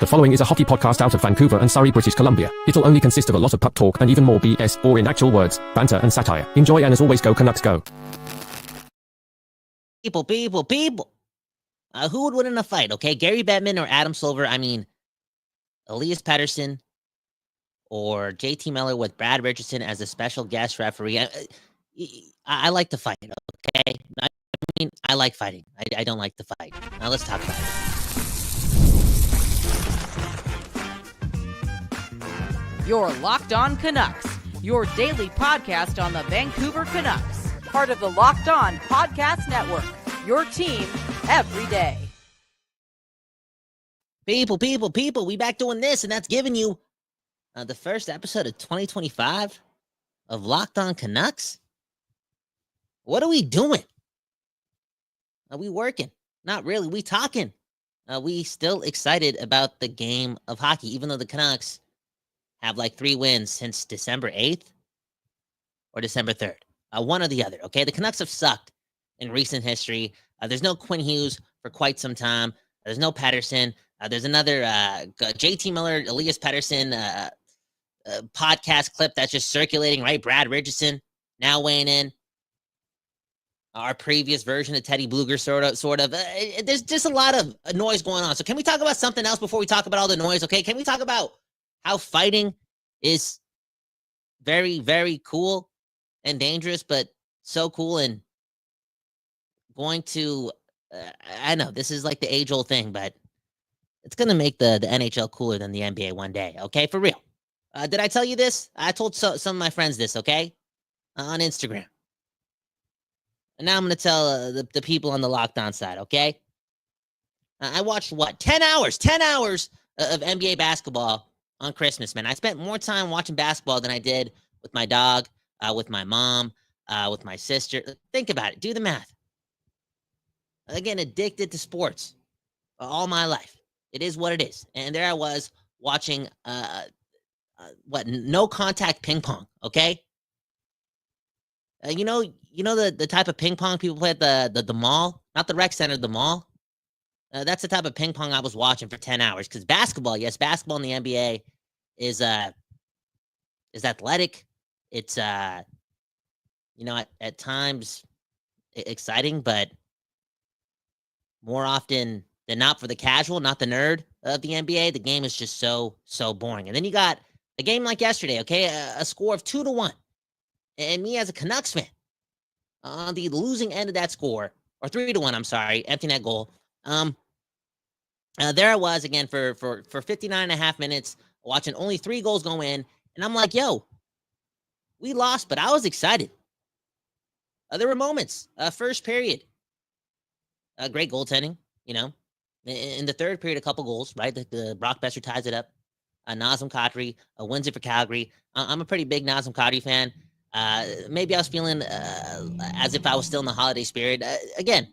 The following is a hockey podcast out of Vancouver and Surrey, British Columbia. It'll only consist of a lot of puck talk and even more BS, or in actual words, banter and satire. Enjoy, and as always, go Canucks go. People. Who would win in a fight, okay? Gary Bettman or Adam Silver? I mean, Elias Pettersson or JT Miller with Brad Richardson as a special guest referee. I like to fight, okay? I like fighting. I don't like to fight. Now let's talk about it. You're Locked On Canucks, your daily podcast on the Vancouver Canucks, part of the Locked On Podcast Network, your team every day. People, we back doing this, and that's giving you the first episode of 2025 of Locked On Canucks. What are we doing? Are we working? Not really. We talking. We still excited about the game of hockey, even though the Canucks have like 3 wins since December 8th or December 3rd. One or the other, okay? The Canucks have sucked in recent history. There's no Quinn Hughes for quite some time. There's no Pettersson. There's another JT Miller, Elias Pettersson podcast clip that's just circulating, right? Brad Richardson now weighing in. Our previous version of Teddy Bluger, sort of. There's just a lot of noise going on. So can we talk about something else before we talk about all the noise, okay? Can we talk about how fighting is very, very cool and dangerous, but so cool and going to, I know this is like the age-old thing, but it's going to make the NHL cooler than the NBA one day, okay? For real. Did I tell you this? I told some of my friends this, okay? On Instagram. And now I'm going to tell the people on the lockdown side, okay? I watched, 10 hours of NBA basketball on Christmas, man. I spent more time watching basketball than I did with my dog, with my mom, with my sister. Think about it. Do the math. Again, addicted to sports all my life. It is what it is. And there I was watching, no contact ping pong, okay? You know the type of ping pong people play at the mall? Not the rec center, the mall? That's the type of ping pong I was watching for 10 hours. Because basketball in the NBA is athletic. It's, at times exciting, but more often than not for the casual, not the nerd of the NBA, the game is just so boring. And then you got a game like yesterday, okay? A score of 2-1. And me as a Canucks fan, on the losing end of that score, or 3-1, I'm sorry, empty net goal. There I was again for 59 and a half minutes, watching only 3 goals go in, and I'm like, yo, we lost, but I was excited. There were moments. First period, great goaltending, In the third period, a couple goals, right? The Brock Besser ties it up. Nazem Kadri wins it for Calgary. I'm a pretty big Nazem Kadri fan. Maybe I was feeling as if I was still in the holiday spirit. Again,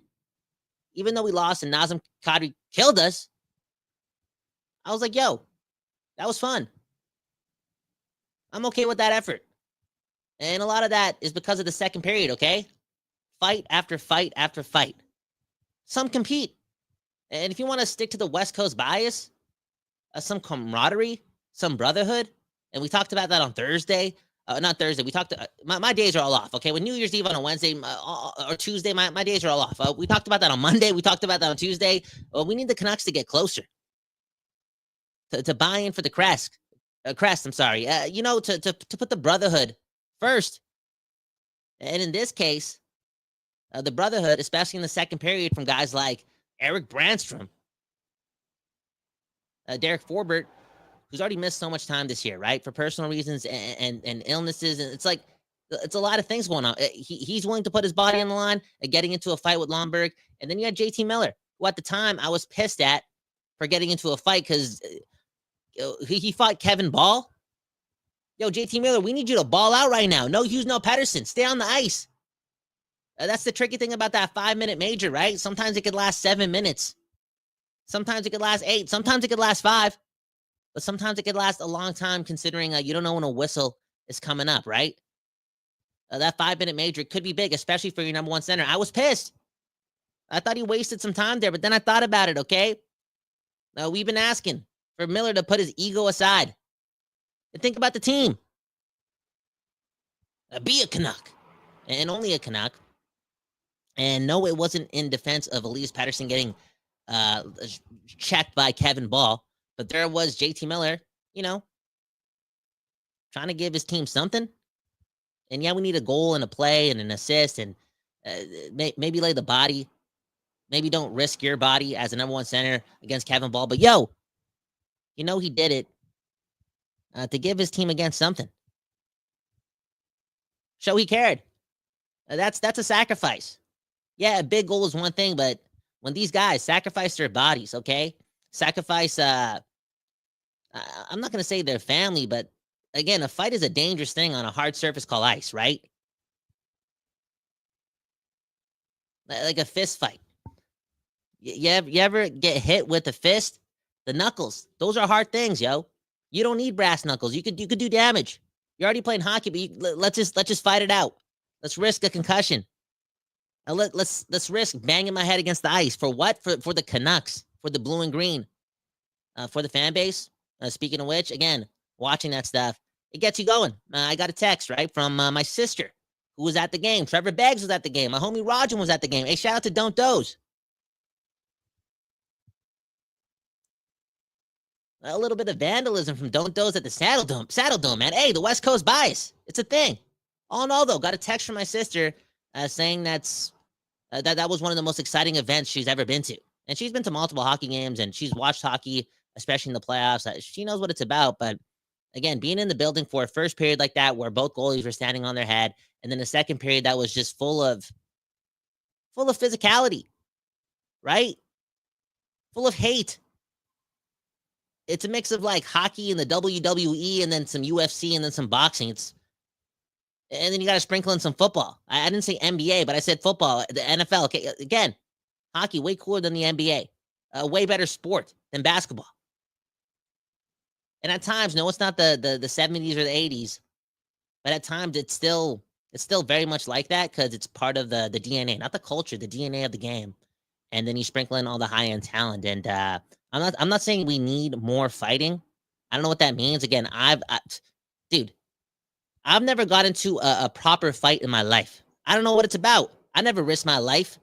even though we lost and Nazem Kadri killed us, I was like, yo, that was fun. I'm okay with that effort. And a lot of that is because of the second period, okay? Fight after fight after fight. Some compete. And if you want to stick to the West Coast bias, some camaraderie, some brotherhood, and we talked about that on Thursday. Not Thursday. We talked. My days are all off. Okay, when New Year's Eve on a Wednesday or Tuesday, my days are all off. We talked about that on Monday. We talked about that on Tuesday. We need the Canucks to get closer to buy in for the crest. I'm sorry. To put the brotherhood first. And in this case, the brotherhood, especially in the second period, from guys like Eric Brandstrom, Derek Forbert, who's already missed so much time this year, right? For personal reasons and illnesses. And it's a lot of things going on. He's willing to put his body on the line, getting into a fight with Lomberg. And then you had JT Miller, who at the time I was pissed at for getting into a fight because he fought Kevin Ball. Yo, JT Miller, we need you to ball out right now. No Hughes, no Pettersson. Stay on the ice. That's the tricky thing about that 5-minute major, right? Sometimes it could last 7 minutes. Sometimes it could last 8. Sometimes it could last 5. But sometimes it could last a long time considering you don't know when a whistle is coming up, right? That 5-minute major could be big, especially for your number one center. I was pissed. I thought he wasted some time there, but then I thought about it, okay? We've been asking for Miller to put his ego aside and think about the team. Be a Canuck, and only a Canuck. And no, it wasn't in defense of Elias Pettersson getting checked by Kevin Ball, but there was JT Miller, trying to give his team something. And yeah, we need a goal and a play and an assist, and maybe lay the body. Maybe don't risk your body as a number one center against Kevin Ball. But he did it to give his team against something. Show he cared. That's a sacrifice. Yeah, a big goal is one thing, but when these guys sacrifice their bodies, okay? Sacrifice, I'm not going to say their family, but again, a fight is a dangerous thing on a hard surface called ice, right? Like a fist fight. You ever get hit with a fist? The knuckles. Those are hard things, yo. You don't need brass knuckles. You could do damage. You're already playing hockey, but let's just fight it out. Let's risk a concussion. Let's risk banging my head against the ice. For what? For the Canucks, for the blue and green, for the fan base. Speaking of which, again, watching that stuff, it gets you going. I got a text, right, from my sister, who was at the game. Trevor Beggs was at the game. My homie Roger was at the game. Hey, shout out to Don't Doze. A little bit of vandalism from Don't Doze at the Saddle Dome, man. Hey, the West Coast bias. It's a thing. All in all, though, got a text from my sister saying that was one of the most exciting events she's ever been to. And she's been to multiple hockey games, and she's watched hockey, especially in the playoffs. She knows what it's about. But again, being in the building for a first period like that, where both goalies were standing on their head, and then a second period that was just full of physicality, right? Full of hate. It's a mix of like hockey and the WWE, and then some UFC, and then some boxing. And then you got to sprinkle in some football. I didn't say NBA, but I said football, the NFL. Okay, again, hockey way cooler than the NBA, a way better sport than basketball. And at times, no, it's not the 70s or the 80s, but at times it's still very much like that, because it's part of the DNA, not the culture, the DNA of the game. And then you sprinkle in all the high end talent. And I'm not saying we need more fighting. I don't know what that means. Again, dude, I've never got into a proper fight in my life. I don't know what it's about. I never risked my life,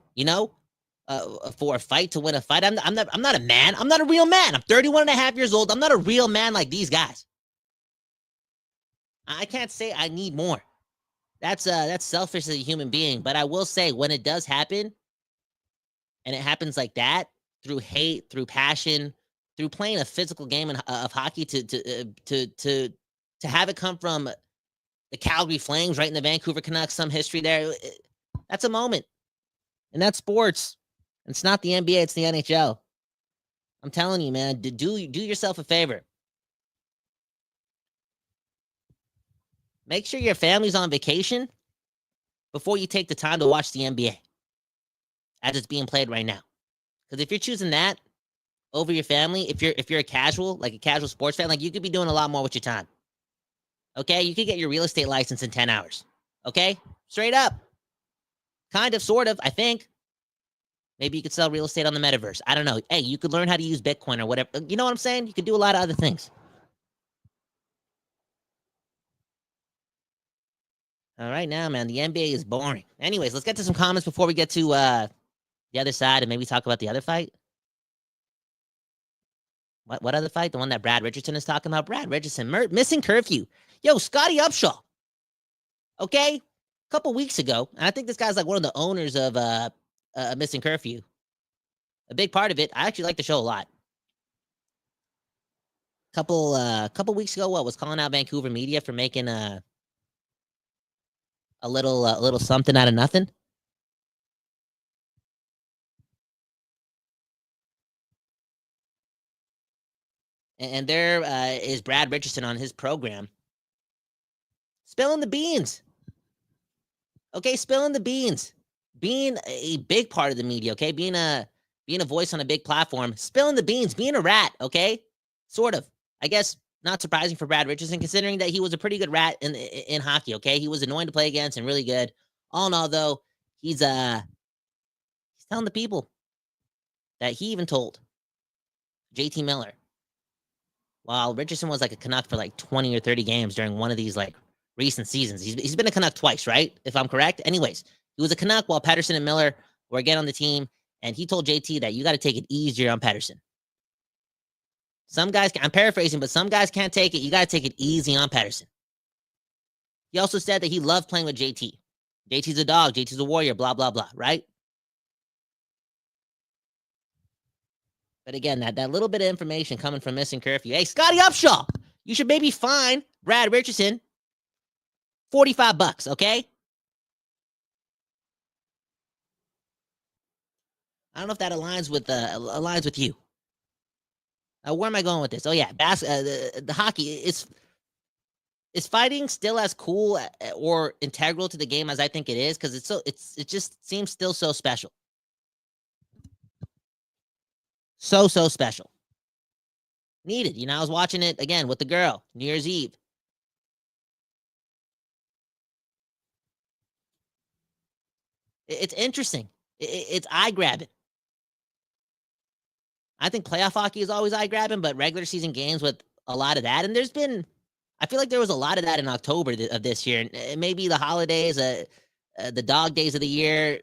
for a fight, to win a fight. I'm not a man. I'm not a real man. I'm 31 and a half years old. I'm not a real man like these guys. I can't say I need more. That's selfish as a human being. But I will say, when it does happen, and it happens like that, through hate, through passion, through playing a physical game of hockey, to have it come from the Calgary Flames, right in the Vancouver Canucks, some history there. That's a moment. And that's sports. It's not the NBA, it's the NHL. I'm telling you, man, do yourself a favor. Make sure your family's on vacation before you take the time to watch the NBA as it's being played right now. Because if you're choosing that over your family, if you're a casual sports fan, like, you could be doing a lot more with your time. Okay, you could get your real estate license in 10 hours. Okay, straight up. Kind of, sort of, I think. Maybe you could sell real estate on the metaverse. I don't know. Hey, you could learn how to use Bitcoin or whatever. You know what I'm saying? You could do a lot of other things. All right, now, man, the NBA is boring. Anyways, let's get to some comments before we get to the other side and maybe talk about the other fight. What other fight? The one that Brad Richardson is talking about? Brad Richardson, Missin Curfew. Yo, Scotty Upshaw. Okay? A couple weeks ago, and I think this guy's like one of the owners of Missin Curfew. A big part of it. I actually like the show a lot. Couple weeks ago, was calling out Vancouver media for making a little something out of nothing. And there is Brad Richardson on his program spilling the beans. Okay, spilling the beans. Being a big part of the media, okay? Being a voice on a big platform, spilling the beans, being a rat, okay? Sort of. I guess not surprising for Brad Richardson, considering that he was a pretty good rat in hockey, okay? He was annoying to play against and really good. All in all, though, he's telling the people that he even told JT Miller while Richardson was like a Canuck for like 20 or 30 games during one of these like recent seasons. He's been a Canuck twice, right? If I'm correct. Anyways, he was a Canuck while Pettersson and Miller were again on the team, and he told JT that you got to take it easier on Pettersson. Some guys, I'm paraphrasing, but some guys can't take it. You got to take it easy on Pettersson. He also said that he loved playing with JT. JT's a dog. JT's a warrior, blah, blah, blah, right? But again, that little bit of information coming from Missin Curfew. Hey, Scotty Upshaw, you should maybe fine Brad Richardson $45, okay? I don't know if that aligns with you. Where am I going with this? Oh yeah, the hockey is fighting still as cool or integral to the game as I think it is, because it just seems still so special. So special. Needed. I was watching it again with the girl, New Year's Eve. It's interesting. It's eye-grabbing. I think playoff hockey is always eye-grabbing, but regular season games with a lot of that. And I feel like there was a lot of that in October of this year. And maybe the holidays, the dog days of the year,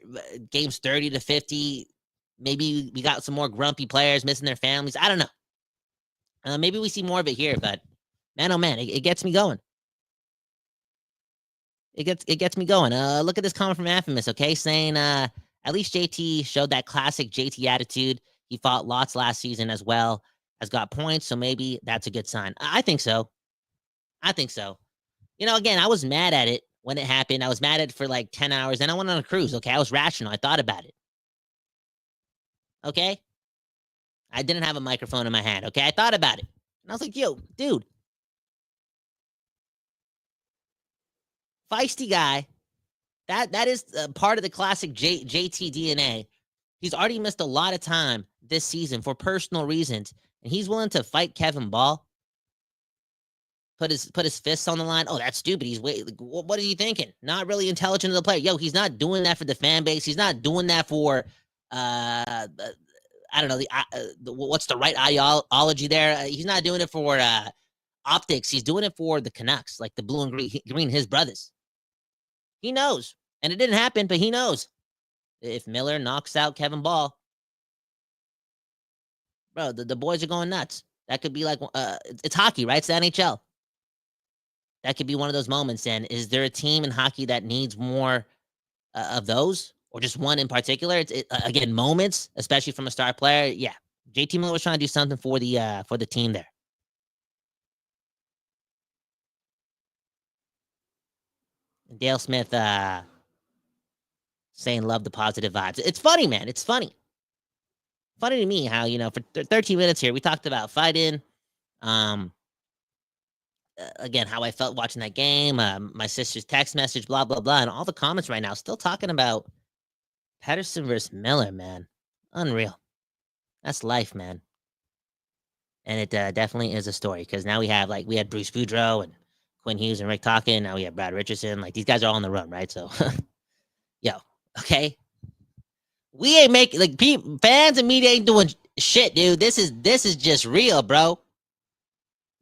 games 30 to 50. Maybe we got some more grumpy players missing their families. I don't know. Maybe we see more of it here, but man, oh man, it gets me going. It gets me going. Look at this comment from Infamous, okay? Saying, at least JT showed that classic JT attitude. He fought lots last season as well, has got points, so maybe that's a good sign. I think so. Again, I was mad at it when it happened. I was mad at it for like 10 hours. Then I went on a cruise, okay? I was rational. I thought about it. Okay? I didn't have a microphone in my hand, okay? I thought about it. And I was like, yo, dude. Feisty guy. That is part of the classic JT DNA. He's already missed a lot of time this season for personal reasons, and he's willing to fight Kevin Ball. Put his fists on the line. Oh, that's stupid. What is he thinking? Not really intelligent of the player. Yo, he's not doing that for the fan base. He's not doing that for I don't know what's the right ideology there. He's not doing it for optics. He's doing it for the Canucks, like the blue and green, his brothers. He knows, and it didn't happen, but he knows. If Miller knocks out Kevin Ball, bro, the boys are going nuts. That could be like, it's hockey, right? It's the NHL. That could be one of those moments. And is there a team in hockey that needs more of those, or just one in particular? Again, moments, especially from a star player. Yeah, JT Miller was trying to do something for the team there. Dale Smith saying love the positive vibes. It's funny, man. It's funny. Funny to me how, for 13 minutes here, we talked about fighting. Again, how I felt watching that game, my sister's text message, blah, blah, blah. And all the comments right now still talking about Pettersson versus Miller, man. Unreal. That's life, man. And it definitely is a story, because now we had Bruce Boudreau and Quinn Hughes and Rick Tocchet. Now we have Brad Richardson. Like, these guys are all on the run, right? So, yo, okay. We ain't making, fans and media ain't doing shit, dude. This is just real, bro.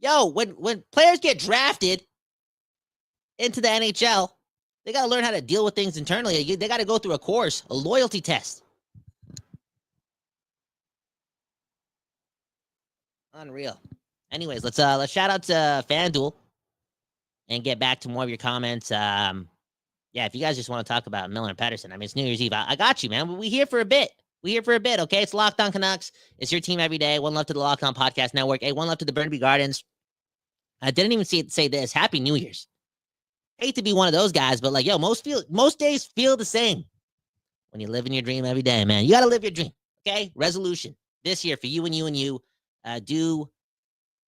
Yo, when players get drafted into the NHL, they got to learn how to deal with things internally. They got to go through a course, a loyalty test. Unreal. Anyways, let's shout out to FanDuel and get back to more of your comments. Yeah, if you guys just want to talk about Miller and Pettersson, I mean, it's New Year's Eve. I got you, man. We here for a bit. Okay? It's Locked On Canucks. It's your team every day. One love to the Locked On Podcast Network. Hey, one love to the Burnaby Gardens. I didn't even say this. Happy New Year's. Hate to be one of those guys, but most days feel the same when you're living your dream every day, man. You got to live your dream, okay? Resolution this year for you and you. Do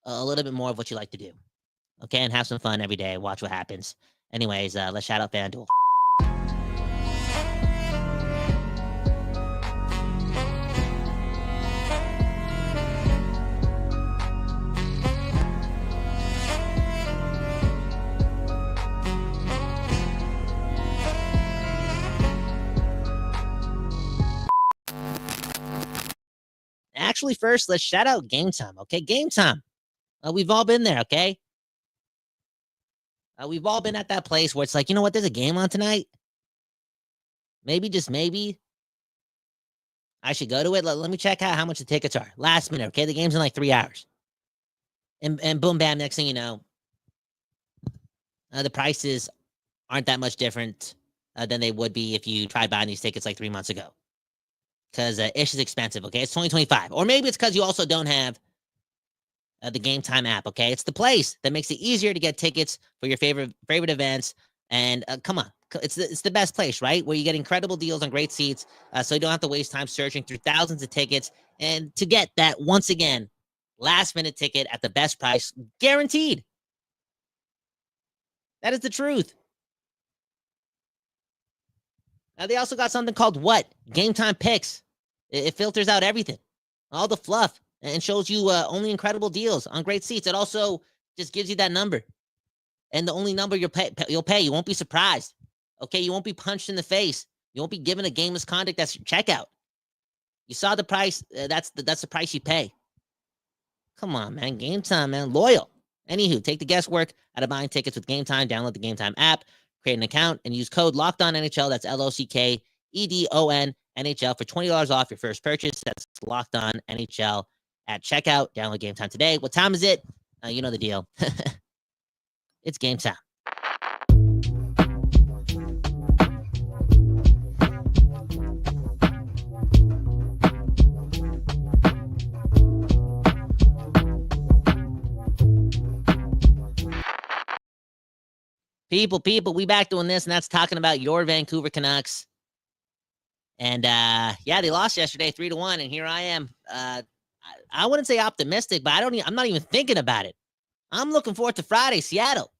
a little bit more of what you like to do, okay? And have some fun every day. Watch what happens. Anyways, let's shout out FanDuel. Actually, first, let's shout out Gametime, okay? Gametime. We've all been there, okay? We've all been at that place where it's like, you know what? There's a game on tonight. Maybe, just maybe, I should go to it. Let me check out how much the tickets are. Last minute, okay? The game's in like 3 hours. And boom, bam, next thing you know, the prices aren't that much different than they would be if you tried buying these tickets like 3 months ago. Because ish is expensive, okay? It's 2025. Or maybe it's because you also don't have the Gametime app, okay? It's the place that makes it easier to get tickets for your favorite events. And come on, it's the best place, right? Where you get incredible deals on great seats, so you don't have to waste time searching through thousands of tickets. And to get that, once again, last minute ticket at the best price, guaranteed. That is the truth. Now they also got something called what? Gametime Picks. It filters out everything, all the fluff, and shows you only incredible deals on great seats. It also just gives you that number, and the only number you'll pay. You won't be surprised. Okay, you won't be punched in the face. You won't be given a game misconduct that's your checkout. You saw the price. That's the price you pay. Come on, man. Gametime, man. Loyal. Anywho, take the guesswork out of buying tickets with Gametime. Download the Gametime app, create an account, and use code LOCKEDONNHL. That's LOCKEDON NHL for $20 off your first purchase. That's LOCKEDONNHL at checkout. Download Gametime today. What time is it? You know the deal. It's game time. People, we back doing this, and that's talking about your Vancouver Canucks. And yeah, they lost yesterday 3-1, and here I am. I wouldn't say optimistic, but I'm not even thinking about it. I'm looking forward to Friday, Seattle.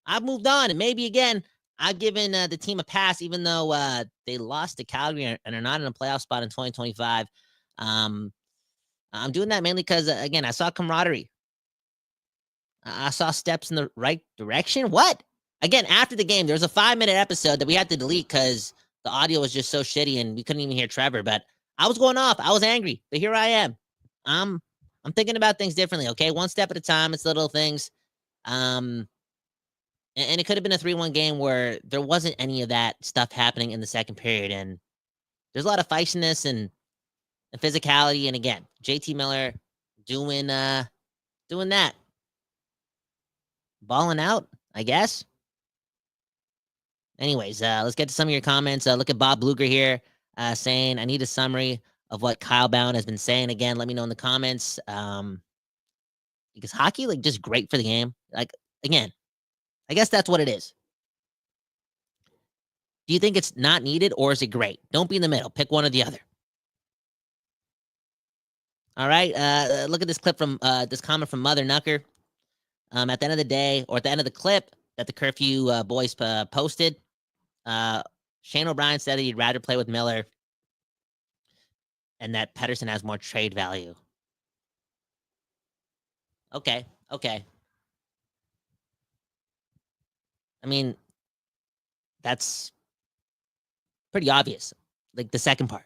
I've moved on, and maybe again, I've given the team a pass, even though they lost to Calgary and are not in a playoff spot in 2025. I'm doing that mainly because, again, I saw camaraderie. I saw steps in the right direction. What? Again, after the game, there was a 5-minute episode that we had to delete because the audio was just so shitty and we couldn't even hear Trevor. But I was going off. I was angry. But here I am. I'm thinking about things differently, okay? One step at a time. It's little things. And it could have been a 3-1 game where there wasn't any of that stuff happening in the second period. And there's a lot of feistiness and physicality. And again, JT Miller doing that. Balling out, I guess. Anyways, let's get to some of your comments. Look at Bob Bluger here saying, I need a summary of what Kyle Bound has been saying. Again, let me know in the comments. Because hockey, like, just great for the game. Like, again, I guess that's what it is. Do you think it's not needed or is it great? Don't be in the middle. Pick one or the other. All right. Look at this clip from this comment from Mother Nucker. At the end of the day, or at the end of the clip that the Curfew boys posted, Shane O'Brien said that he'd rather play with Miller and that Pettersson has more trade value. Okay. I mean, that's pretty obvious. Like the second part.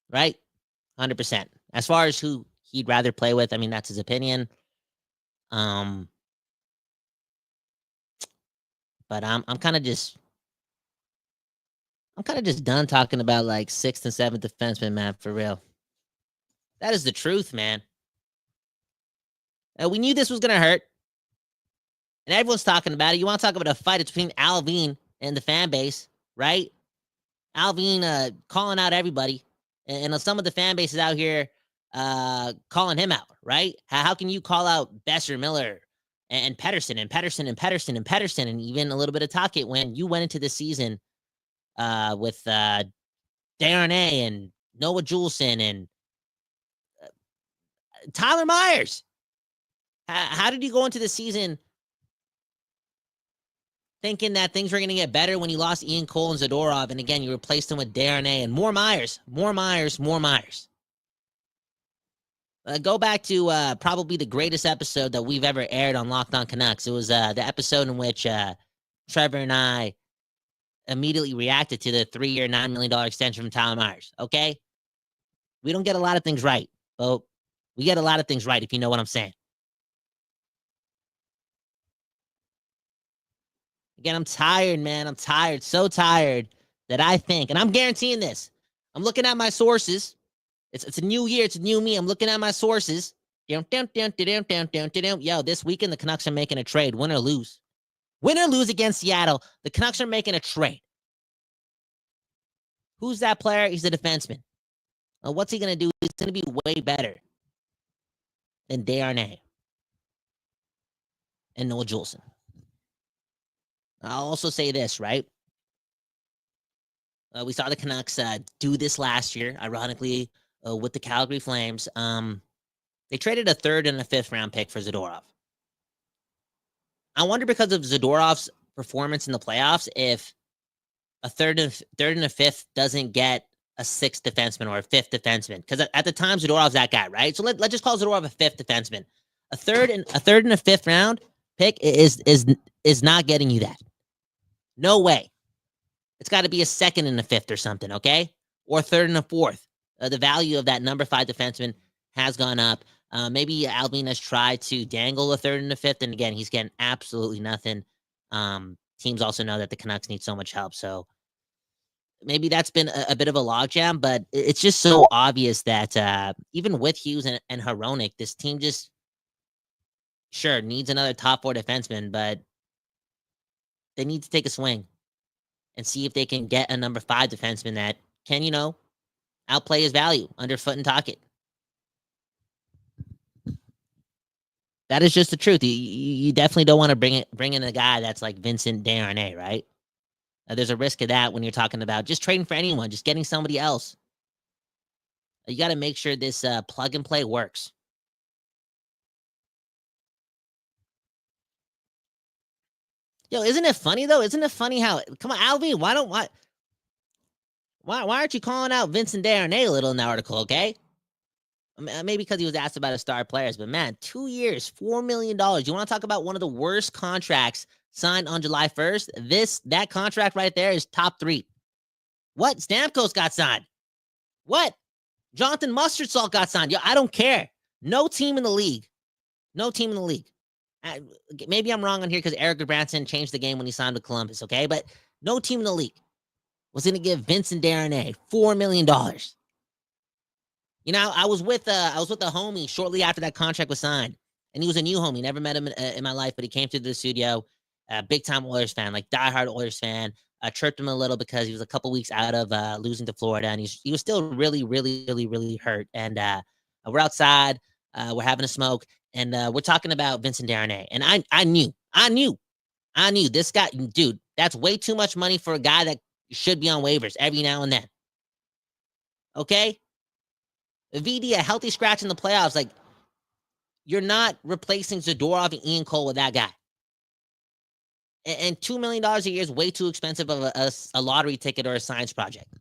Right? 100%. As far as who he'd rather play with, I mean, that's his opinion. But I'm kind of just done talking about like 6th and 7th defenseman, man, for real. That is the truth, man. We knew this was gonna hurt. And everyone's talking about it. You want to talk about a fight? It's between Alvin and the fan base, right? Alvin calling out everybody. And some of the fan base is out here calling him out, right? How can you call out Besser, Miller, and Pettersson, and even a little bit of Tocchet when you went into the season with Darnay and Noah Juleson and Tyler Myers? How did you go into the season thinking that things were going to get better when you lost Ian Cole and Zadorov, and again, you replaced them with Darnay and more Myers? Go back to probably the greatest episode that we've ever aired on Locked On Canucks. It was the episode in which Trevor and I immediately reacted to the 3-year, $9 million extension from Tyler Myers, okay? We don't get a lot of things right, but we get a lot of things right, if you know what I'm saying. Again, I'm tired, man. I'm tired. So tired that I think, and I'm guaranteeing this. I'm looking at my sources. It's a new year. It's a new me. I'm looking at my sources. Yo, this weekend the Canucks are making a trade, win or lose. Win or lose against Seattle, the Canucks are making a trade. Who's that player? He's a defenseman. What's he going to do? He's going to be way better than Desharnais and Noah Juleson. I'll also say this, right? We saw the Canucks do this last year, ironically, with the Calgary Flames. They traded a 3rd and a 5th round pick for Zadorov. I wonder, because of Zadorov's performance in the playoffs, if a third and a 5th doesn't get a 6th defenseman or a 5th defenseman. Because at the time, Zadorov's that guy, right? So let's just call Zadorov a 5th defenseman. A third and a 5th round pick is not getting you that. No way. It's got to be a 2nd and a 5th or something, okay? Or a 3rd and a 4th. The value of that number 5 defenseman has gone up. Maybe Alvin has tried to dangle a 3rd and a 5th, and again, he's getting absolutely nothing. Teams also know that the Canucks need so much help, so maybe that's been a bit of a logjam, but it's just so obvious that even with Hughes and Hronek, this team just, sure, needs another top 4 defenseman, but they need to take a swing and see if they can get a number 5 defenseman that can, outplay his value, underfoot and Tocchet. That is just the truth. You definitely don't want to bring in a guy that's like Vincent Desharnais, right? There's a risk of that when you're talking about just trading for anyone, just getting somebody else. You got to make sure this plug and play works. Yo, isn't it funny though? Isn't it funny how? Come on, Alvin, why aren't you calling out Vincent Desharnais a little in the article? Okay. Maybe because he was asked about his star players, but man, 2 years, $4 million. You want to talk about one of the worst contracts signed on July 1st? That contract right there is top 3. What? Stamkos got signed. What? Jonathan Mustard Salt got signed. Yo, I don't care. No team in the league. Maybe I'm wrong on here because Eric Goodbranson changed the game when he signed with Columbus, okay? But no team in the league was going to give Vincent Desharnais $4 million. I was with a homie shortly after that contract was signed, and he was a new homie. Never met him in my life, but he came to the studio. Big time Oilers fan, like diehard Oilers fan. I chirped him a little because he was a couple weeks out of losing to Florida, and he was still really, really, really, really hurt. And we're outside, we're having a smoke, and we're talking about Vincent Desharnais. And I knew this guy, dude. That's way too much money for a guy that should be on waivers every now and then. Okay. VD, a healthy scratch in the playoffs. Like, you're not replacing Zadorov and Ian Cole with that guy. And $2 million a year is way too expensive of a lottery ticket or a science project.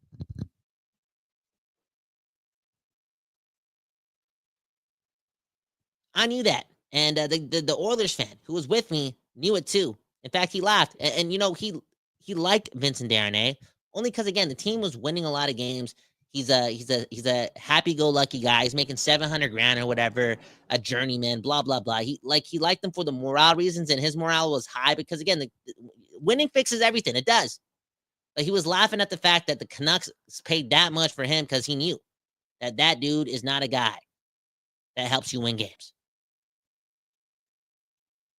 I knew that. And the Oilers fan who was with me knew it too. In fact, he laughed. And he liked Vincent Desharnais only because, again, the team was winning a lot of games. He's a happy-go-lucky guy. He's making $700,000 or whatever, a journeyman, blah blah blah. He liked them for the morale reasons, and his morale was high because, again, the winning fixes everything. It does. But he was laughing at the fact that the Canucks paid that much for him because he knew that dude is not a guy that helps you win games.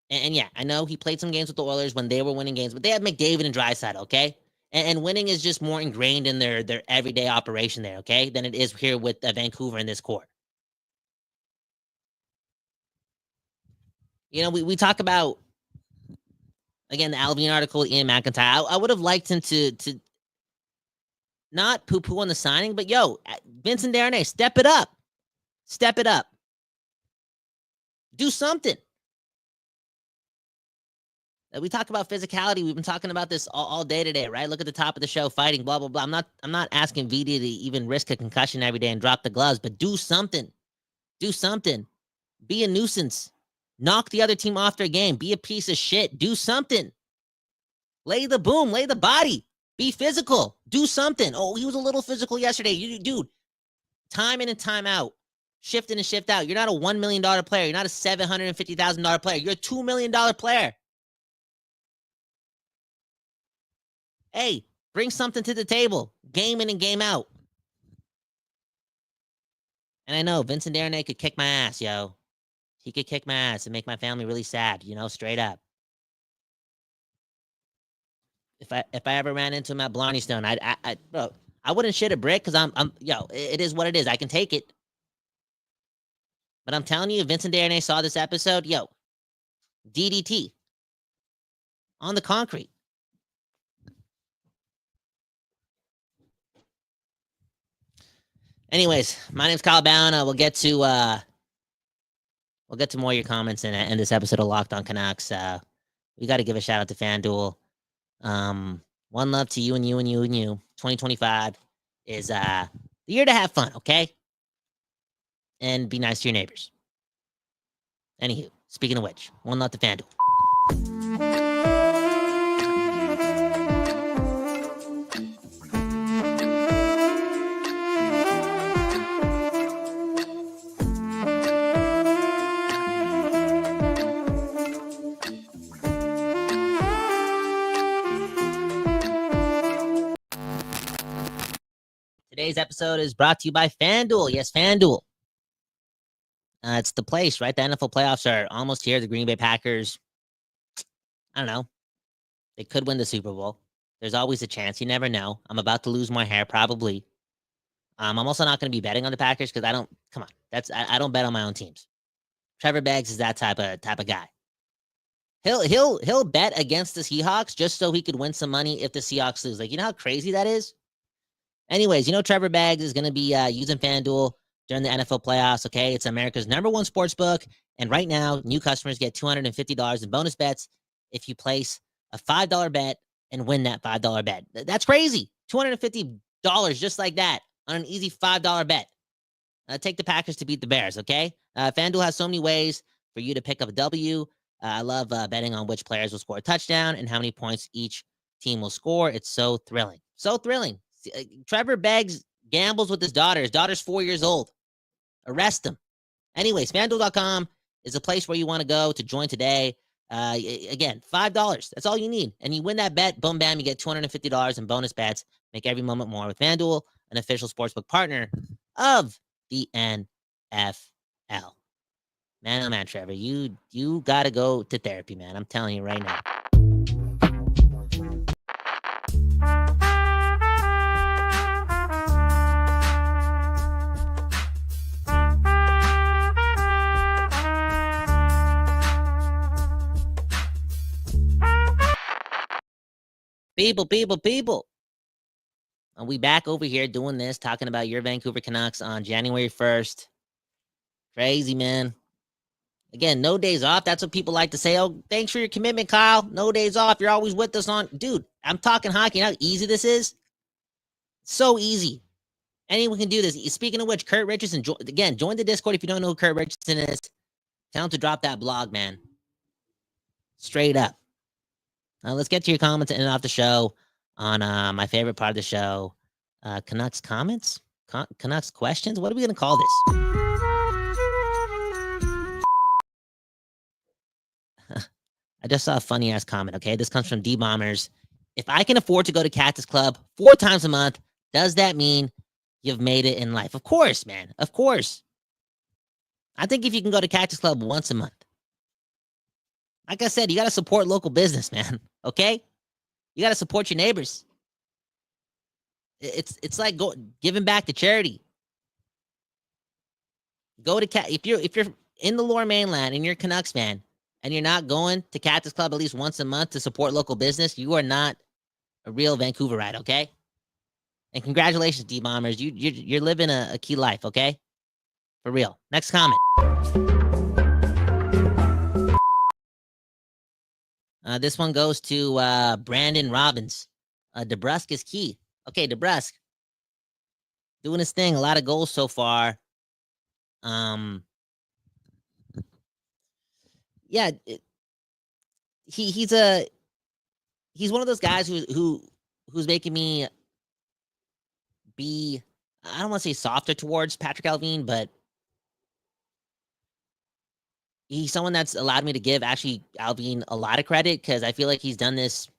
And yeah, I know he played some games with the Oilers when they were winning games, but they had McDavid and Draisaitl, okay? And winning is just more ingrained in their everyday operation there, okay, than it is here with Vancouver in this core. We talk about, again, the Alvin article, Ian McIntyre. I would have liked him to not poo-poo on the signing, but Vincent Desharnais, step it up. Step it up. Do something. We talk about physicality. We've been talking about this all day today, right? Look at the top of the show, fighting, blah, blah, blah. I'm not asking VD to even risk a concussion every day and drop the gloves, but do something. Do something. Be a nuisance. Knock the other team off their game. Be a piece of shit. Do something. Lay the boom. Lay the body. Be physical. Do something. Oh, he was a little physical yesterday. Dude, time in and time out. Shift in and shift out. You're not a $1 million player. You're not a $750,000 player. You're a $2 million player. Hey, bring something to the table. Game in and game out. And I know Vincent Darnay could kick my ass, yo. He could kick my ass and make my family really sad, straight up. If I ever ran into him at Blarney Stone, bro, I wouldn't shit a brick because it is what it is. I can take it. But I'm telling you, if Vincent Darnay saw this episode, DDT on the concrete. Anyways, my name's Kyle Bound. We'll get to more of your comments in this episode of Locked On Canucks. We got to give a shout out to FanDuel. One love to you and you and you and you. 2025 is the year to have fun, okay? And be nice to your neighbors. Anywho, speaking of which, one love to FanDuel. Today's episode is brought to you by FanDuel. Yes, FanDuel. It's the place, right? The NFL playoffs are almost here. The Green Bay Packers, I don't know. They could win the Super Bowl. There's always a chance. You never know. I'm about to lose my hair, probably. I'm also not going to be betting on the Packers because I don't bet on my own teams. Trevor Beggs is that type of guy. He'll bet against the Seahawks just so he could win some money if the Seahawks lose. Like, you know how crazy that is? Anyways, Trevor Beggs is going to be using FanDuel during the NFL playoffs, okay? It's America's #1 sports book, and right now, new customers get $250 in bonus bets if you place a $5 bet and win that $5 bet. That's crazy. $250 just like that on an easy $5 bet. Take the Packers to beat the Bears, okay? FanDuel has so many ways for you to pick up a W. I love betting on which players will score a touchdown and how many points each team will score. It's so thrilling. So thrilling. Trevor Beggs gambles with his daughter. His daughter's 4 years old. Arrest him. Anyways, FanDuel.com is a place where you want to go to join today. Again, $5. That's all you need. And you win that bet, boom, bam, you get $250 in bonus bets. Make every moment more with FanDuel, an official sportsbook partner of the NFL. Man, oh man, Trevor, you got to go to therapy, man. I'm telling you right now. People. And we back over here doing this, talking about your Vancouver Canucks on January 1st. Crazy, man. Again, no days off. That's what people like to say. Oh, thanks for your commitment, Kyle. No days off. You're always with us on. Dude, I'm talking hockey. You know how easy this is? So easy. Anyone can do this. Speaking of which, Kurt Richardson, join the Discord if you don't know who Kurt Richardson is. Tell him to drop that blog, man. Straight up. Let's get to your comments and end off the show on my favorite part of the show, Canucks comments, Canucks questions. What are we going to call this? I just saw a funny ass comment. Okay, this comes from D Bombers. If I can afford to go to Cactus Club 4 times a month, does that mean you've made it in life? Of course, man. Of course. I think if you can go to Cactus Club once a month, like I said, you got to support local business, man. Okay? You got to support your neighbors. It's like giving back to charity. Go to if you're in the Lower Mainland and you're a Canucks fan and you're not going to Cactus Club at least once a month to support local business, you are not a real Vancouverite, okay? And congratulations, D Bombers. You're living a key life, okay? For real. Next comment. This one goes to Brandon Robbins. DeBrusk is key. Okay, DeBrusk. Doing his thing. A lot of goals so far. Yeah, he's one of those guys who's making me be, I don't want to say softer towards Patrick Allvin, but he's someone that's allowed me to give actually Allvin a lot of credit because I feel like he's done this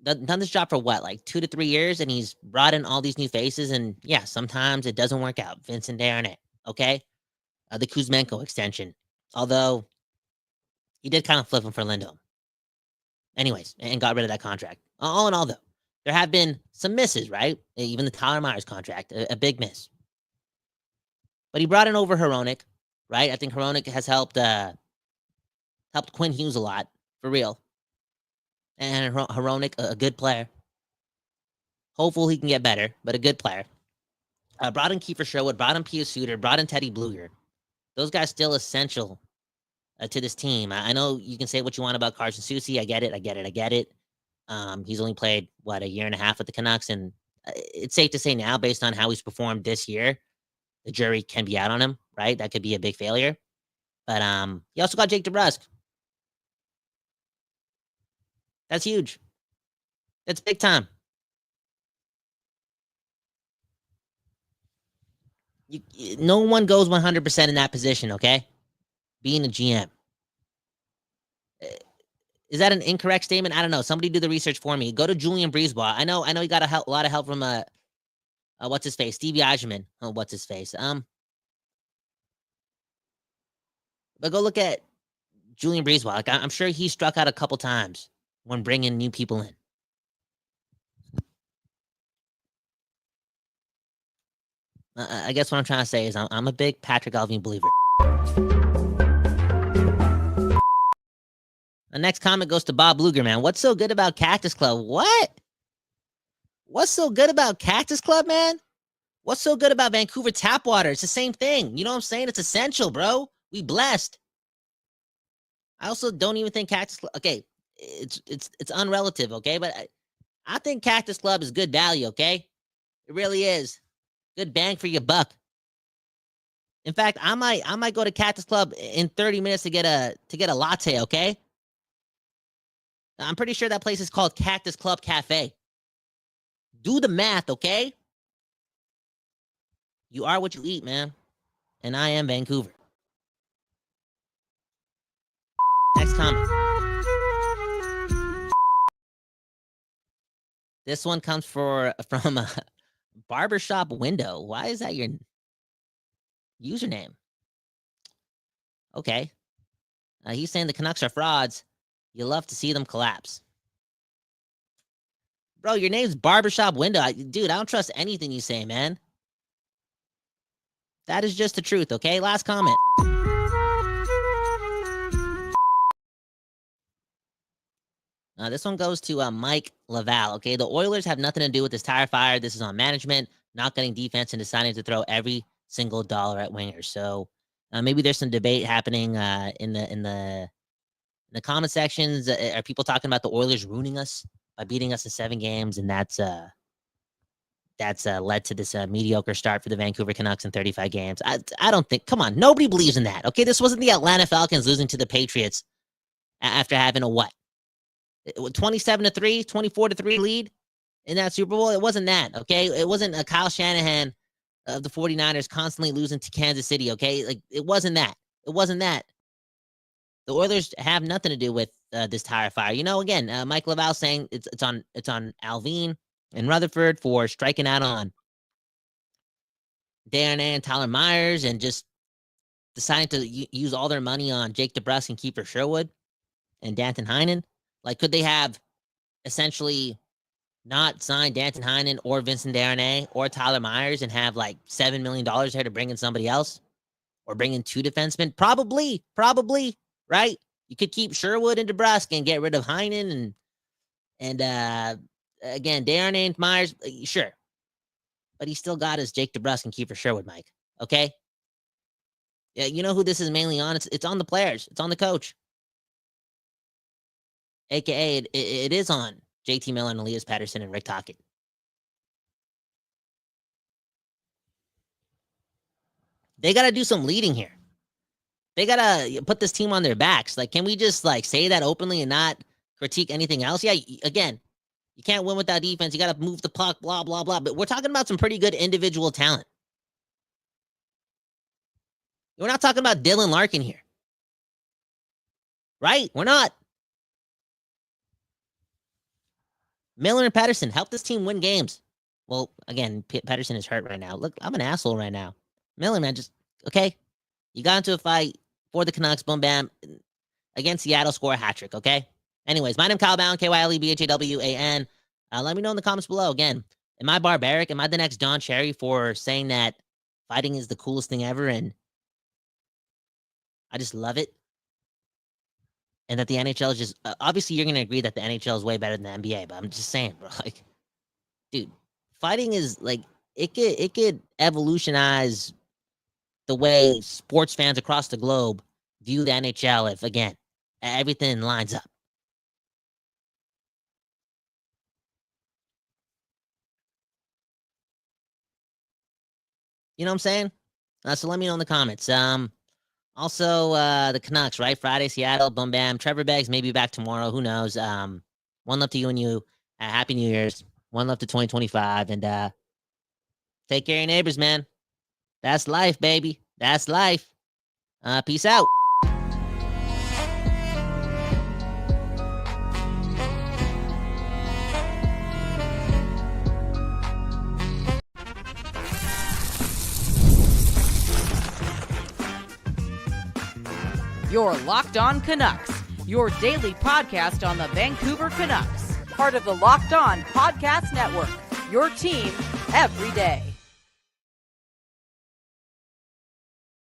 done this job for what, like 2 to 3 years, and he's brought in all these new faces, and yeah, sometimes it doesn't work out. Vincent Darnay, okay? The Kuzmenko extension, although he did kind of flip him for Lindholm. Anyways, and got rid of that contract. All in all, though, there have been some misses, right? Even the Tyler Myers contract, a big miss. But he brought in over Hronek, right? I think Hronek has helped Quinn Hughes a lot, for real. And Hronek, a good player. Hopefully he can get better, but a good player. Brought in Kiefer Sherwood, brought in Pius Suter, brought in Teddy Bluger. Those guys still essential to this team. I know you can say what you want about Carson Soucy. I get it. He's only played, what, a year and a half with the Canucks, and it's safe to say now, based on how he's performed this year, the jury can be out on him, right? That could be a big failure. But you also got Jake DeBrusk. That's huge. That's big time. No one goes 100% in that position, okay? Being a GM. Is that an incorrect statement? I don't know. Somebody do the research for me. Go to Julian Breezeball. I know he got a lot of help from what's his face? Stevie Eisenman. Oh, what's his face? But go look at Julian Breezeball. Like, I'm sure he struck out a couple times when bringing new people in. I guess what I'm trying to say is I'm a big Patrick Allvin believer. The next comment goes to Bob Luger, man. What's so good about Cactus Club? What? What's so good about Cactus Club, man? What's so good about Vancouver tap water? It's the same thing. You know what I'm saying? It's essential, bro. We blessed. I also don't even think Cactus Club. Okay, it's unrelative, okay? But I think Cactus Club is good value, okay? It really is. Good bang for your buck. In fact, I might go to Cactus Club in 30 minutes to get a latte, okay? I'm pretty sure that place is called Cactus Club Cafe. Do the math, okay? You are what you eat, man. And I am Vancouver. Next comment. This one comes from a barbershop window. Why is that your username? Okay. He's saying the Canucks are frauds. You love to see them collapse. Bro, your name's Barbershop Window. Dude, I don't trust anything you say, man. That is just the truth, okay? Last comment. This one goes to Mike Laval, okay? The Oilers have nothing to do with this tire fire. This is on management, not getting defense and deciding to throw every single dollar at wingers. So maybe there's some debate happening in the comment sections. Are people talking about the Oilers ruining us by beating us in 7 games, and that's led to this mediocre start for the Vancouver Canucks in 35 games? I don't think. Come on, nobody believes in that. Okay, this wasn't the Atlanta Falcons losing to the Patriots after having a what? 27-3, 24-3 lead in that Super Bowl. It wasn't that. Okay, it wasn't a Kyle Shanahan of the 49ers constantly losing to Kansas City. Okay, like it wasn't that. It wasn't that. The Oilers have nothing to do with this tire fire. You know, again, Mike Laval saying it's on Allvin and Rutherford for striking out on Darnay and Tyler Myers and just deciding to use all their money on Jake DeBrusk and Kiefer Sherwood and Danton Heinen. Like, could they have essentially not signed Danton Heinen or Vincent Darnay or Tyler Myers and have like $7 million there to bring in somebody else or bring in 2 defensemen? Probably, right? You could keep Sherwood and DeBrusk and get rid of Heinen and again, Darnay and Myers, sure. But he still got his Jake DeBrusk and Kiefer Sherwood, Mike. Okay? Yeah, you know who this is mainly on? It's on the players. It's on the coach. AKA, it is on JT Miller and Elias Pettersson and Rick Tocchet. They got to do some leading here. They got to put this team on their backs. Like, can we just like say that openly and not critique anything else? Yeah, again, you can't win without defense. You got to move the puck, blah, blah, blah. But we're talking about some pretty good individual talent. We're not talking about Dylan Larkin here. Right? We're not. Miller and Pettersson help this team win games. Well, again, Pettersson is hurt right now. Look, I'm an asshole right now. Miller, man, just, okay? You got into a fight for the Canucks, boom, bam. Against Seattle, score a hat trick, okay? Anyways, my name's Kyle Bowen, KYLEBHAWAN. Let me know in the comments below. Again, am I barbaric? Am I the next Don Cherry for saying that fighting is the coolest thing ever and I just love it? And that the NHL is just... obviously, you're going to agree that the NHL is way better than the NBA, but I'm just saying, bro. Like, dude, fighting is, like, it could evolutionize the way sports fans across the globe view the NHL if, again, everything lines up. You know what I'm saying? So let me know in the comments. Also, the Canucks, right? Friday, Seattle, boom, bam. Trevor Beggs may be back tomorrow. Who knows? One love to you and you. Happy New Year's. One love to 2025. And take care of your neighbors, man. That's life, baby. That's life. Peace out. Your Locked On Canucks, your daily podcast on the Vancouver Canucks, part of the Locked On Podcast Network, your team every day.